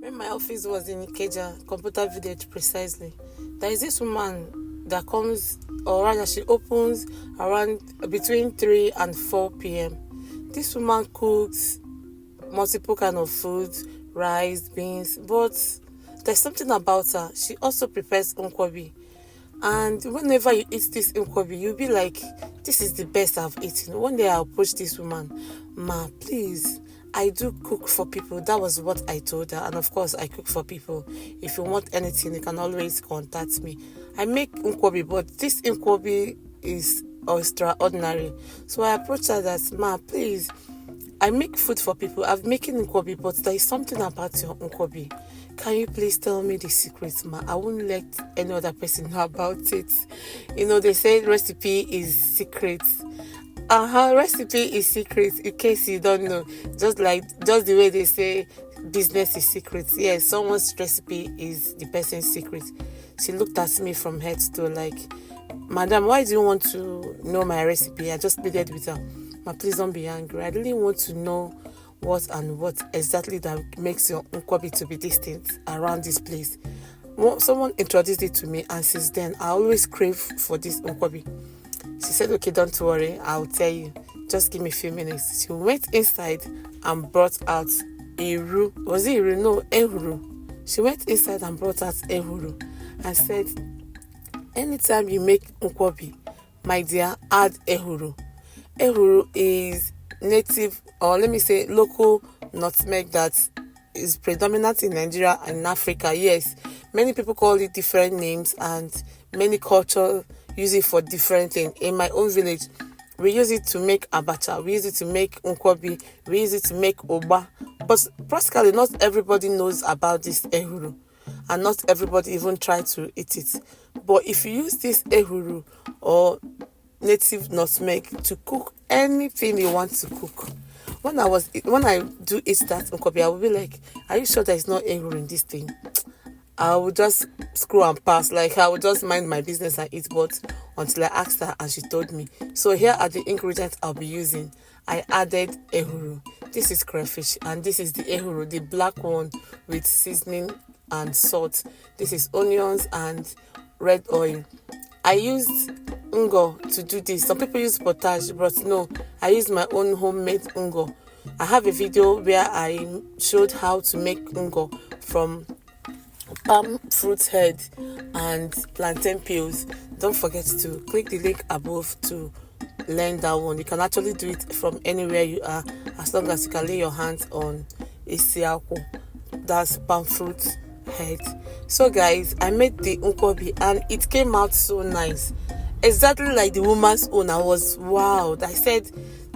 When my office was in Ikeja, Computer Village precisely, there is this woman that comes, or rather, she opens around between 3 and 4 p.m. This woman cooks multiple kind of foods, rice, beans, but there's something about her. She also prepares Nkwobi. And whenever you eat this Nkwobi, you'll be like, this is the best I've eaten. One day I approached this woman, ma, please, I do cook for people. That was what I told her. And of course, I cook for people. If you want anything, you can always contact me. I make Nkwobi, but this Nkwobi is extraordinary. So I approached her that, ma, please, I make food for people. I've making Nkwobi, but there is something about your Nkwobi. Can you please tell me the secret, ma? I won't let any other person know about it. They say recipe is secret. Recipe is secret, in case you don't know. Just the way they say business is secret. Yes, someone's recipe is the person's secret. She looked at me from head to toe like, madam, why do you want to know my recipe? I just pleaded with her. Ma, please don't be angry. I really want to know what exactly that makes your Nkwobi to be distinct around this place. Someone introduced it to me, and since then I always crave for this Nkwobi. She said, okay, don't worry, I'll tell you. Just give me a few minutes. She went inside and brought out Iru. Was it Iru? No, Ehuru. She went inside and brought out Ehuru and said, anytime you make Nkwobi, my dear, add Ehuru. Ehuru is native, or let me say local nutmeg that is predominant in Nigeria and in Africa. Yes, many people call it different names, and many cultures use it for different things. In my own village, we use it to make abacha, we use it to make Nkwobi, we use it to make oba. But practically not everybody knows about this ehuru, and not everybody even try to eat it. But if you use this ehuru or native nutmeg to cook anything you want to cook, when I do eat that Nkwobi, I will be like, are you sure there is no ehuru in this thing? I will just screw and pass. Like, I will just mind my business and eat, but until I asked her and she told me. So here are the ingredients I'll be using. I added ehuru. This is crayfish, and this is the ehuru, the black one with seasoning and salt. This is onions and red oil. I used ungo to do this. Some people use potage, but no, I used my own homemade ungo. I have a video where I showed how to make ungo from palm fruit head and plantain peels. Don't forget to click the link above to learn that one. You can actually do it from anywhere you are, as long as you can lay your hands on isiaku, that's palm fruit head. So guys, I made the Nkwobi and it came out so nice, exactly like the woman's own. I was wowed. I said,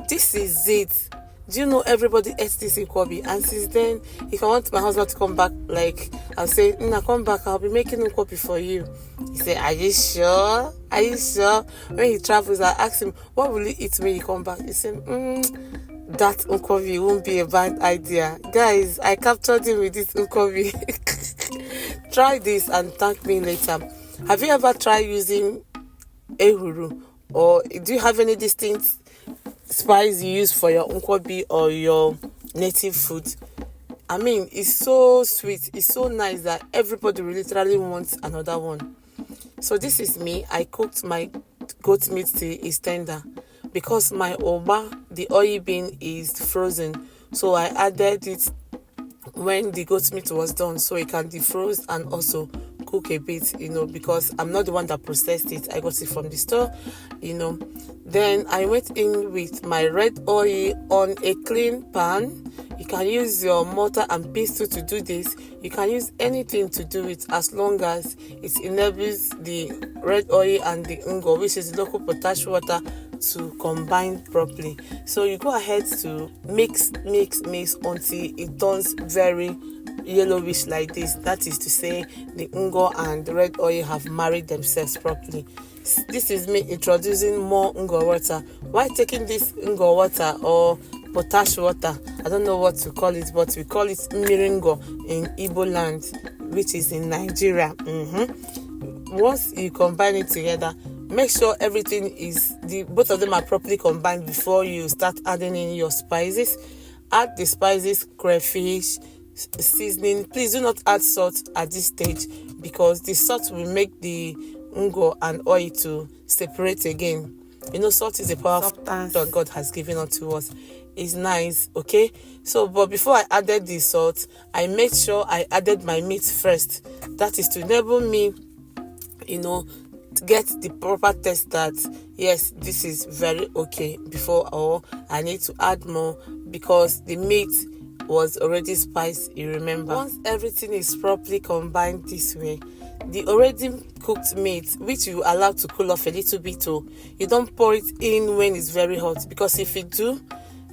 this is it. Do you know everybody ate this Nkwobi? And since then, if I want my husband to come back, like, I'll say, Nna, come back, I'll be making Nkwobi for you. He said, are you sure? Are you sure? When he travels, I ask him, what will he eat when he come back? He said, that Nkwobi won't be a bad idea. Guys, I captured him with this Nkwobi. Try this and thank me later. Have you ever tried using ehuru? Or do you have any distinct spice you use for your Nkwobi or your native food? I mean, it's so sweet, it's so nice that everybody literally wants another one. So this is me. I cooked my goat meat till it's tender, because my oba, the oil bean, is frozen. So I added it when the goat meat was done, so it can defrost and also cook a bit, because I'm not the one that processed it. I got it from the store, Then I went in with my red oil on a clean pan. You can use your mortar and pestle to do this. You can use anything to do it, as long as it enables the red oil and the ungo, which is local potash water, to combine properly. So you go ahead to mix until it turns very yellowish like this. That is to say, the ungo and the red oil have married themselves properly. This is me introducing more ungo water. Why taking this ungo water or potash water? I don't know what to call it, but we call it miringo in Igbo land, which is in Nigeria. Once you combine it together, make sure everything both of them are properly combined before you start adding in your spices. Add the spices, crayfish, seasoning. Please do not add salt at this stage, because the salt will make the ngo and oil to separate again. Salt is a powerful that God has given unto us. It's nice, okay? So, but before I added the salt, I made sure I added my meat first. That is to enable me, to get the proper taste that, yes, this is very okay, before, or I need to add more, because the meat was already spiced, you remember. Once everything is properly combined this way, the already cooked meat, which you allow to cool off a little bit, you don't pour it in when it's very hot, because if you do,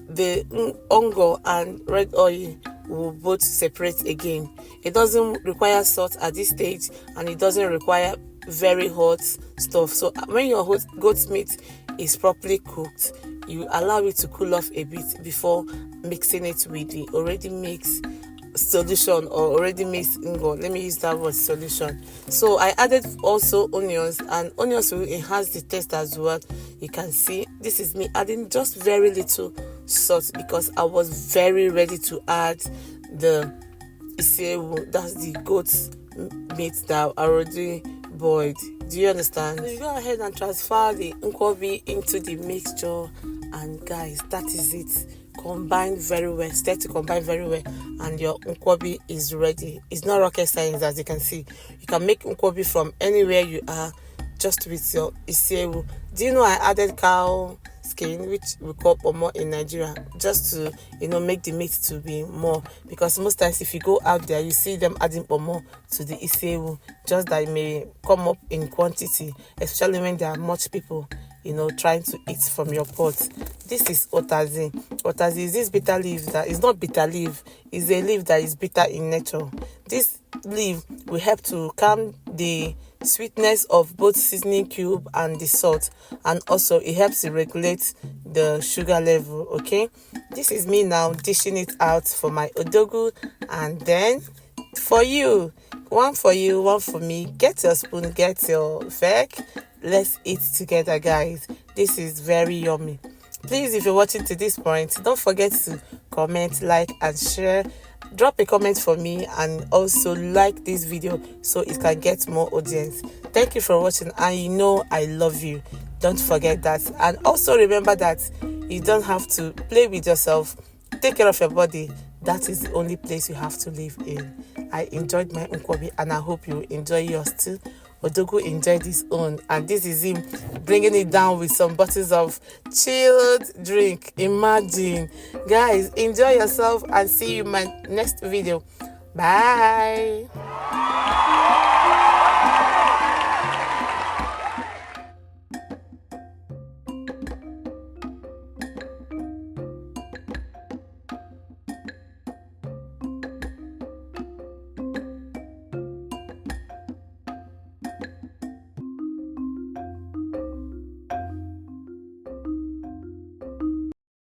the ongo and red oil will both separate again. It doesn't require salt at this stage, and it doesn't require very hot stuff. So when your goat meat is properly cooked, you allow it to cool off a bit before mixing it with the already mixed solution, or already mixed ngo. Let me use that word, solution. So I added also onions, and onions will enhance the taste as well. You can see this is me adding just very little salt, because I was very ready to add the isewu, that's the goat's meat that I already boiled. Do you understand? So you go ahead and transfer the nkwobi into the mixture, and guys, that is it. Combine very well, start to combine very well, and your nkwobi is ready. It's not rocket science, as you can see. You can make nkwobi from anywhere you are, just with your isewu. Do you know I added cow skin, which we call pomo in Nigeria, just to make the meat to be more, because most times if you go out there, you see them adding pomo to the isewu, just that it may come up in quantity, especially when there are much people trying to eat from your pot. This is otazi. Otazi is this bitter leaf that is not bitter leaf, it's a leaf that is bitter in nature. This leaf will help to calm the sweetness of both seasoning cube and the salt, and also it helps to regulate the sugar level. Okay, this is me now dishing it out for my odogu, and then for you, one for you, one for me. Get your spoon, get your fork, let's eat together, guys. This is very yummy. Please, if you're watching to this point, don't forget to comment, like, and share. Drop a comment for me, and also like this video so it can get more audience. Thank you for watching, and I love you. Don't forget that. And also remember that you don't have to play with yourself. Take care of your body. That is the only place you have to live in. I enjoyed my nkwobi, and I hope you enjoy yours too. Odogu enjoyed his own, and this is him bringing it down with some bottles of chilled drink. Imagine. Guys, enjoy yourself, and see you in my next video. Bye.